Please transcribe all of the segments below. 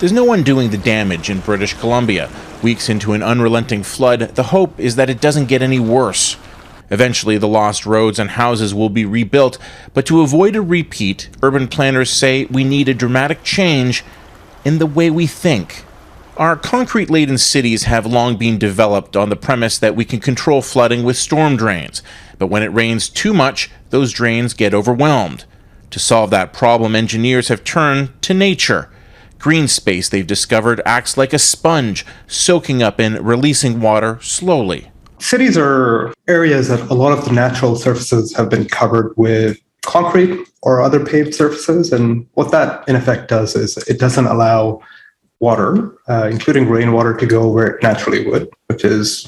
There's no undoing the damage in British Columbia. Weeks into an unrelenting flood, the hope is that it doesn't get any worse. Eventually, the lost roads and houses will be rebuilt, but to avoid a repeat, urban planners say we need a dramatic change in the way we think. Our concrete-laden cities have long been developed on the premise that we can control flooding with storm drains, but when it rains too much, those drains get overwhelmed. To solve that problem, engineers have turned to nature. Green space, they've discovered, acts like a sponge, soaking up and releasing water slowly. Cities are areas that a lot of the natural surfaces have been covered with concrete or other paved surfaces, and what that in effect does is it doesn't allow water, including rainwater, to go where it naturally would, which is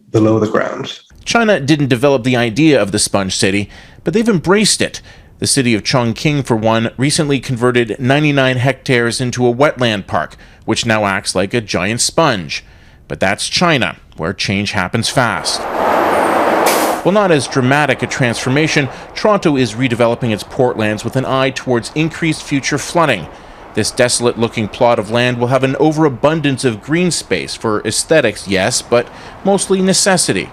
below the ground. China didn't develop the idea of the sponge city, but they've embraced it. The city of Chongqing, for one, recently converted 99 hectares into a wetland park, which now acts like a giant sponge. But that's China, where change happens fast. While not as dramatic a transformation, Toronto is redeveloping its portlands with an eye towards increased future flooding. This desolate-looking plot of land will have an overabundance of green space for aesthetics, yes, but mostly necessity.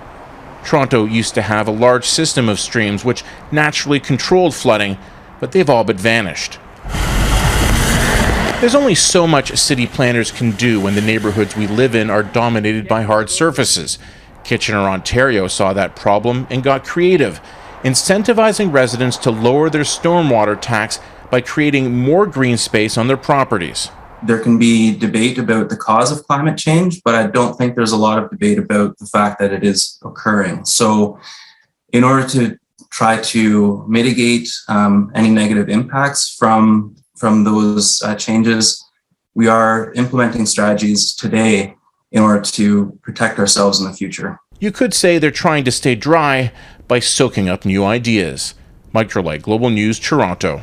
Toronto used to have a large system of streams which naturally controlled flooding, but they've all but vanished. There's only so much city planners can do when the neighborhoods we live in are dominated by hard surfaces. Kitchener, Ontario saw that problem and got creative, incentivizing residents to lower their stormwater tax by creating more green space on their properties. There can be debate about the cause of climate change, but I don't think there's a lot of debate about the fact that it is occurring. So in order to try to mitigate any negative impacts from those changes, we are implementing strategies today in order to protect ourselves in the future. You could say they're trying to stay dry by soaking up new ideas. Mike Drolet, Global News, Toronto.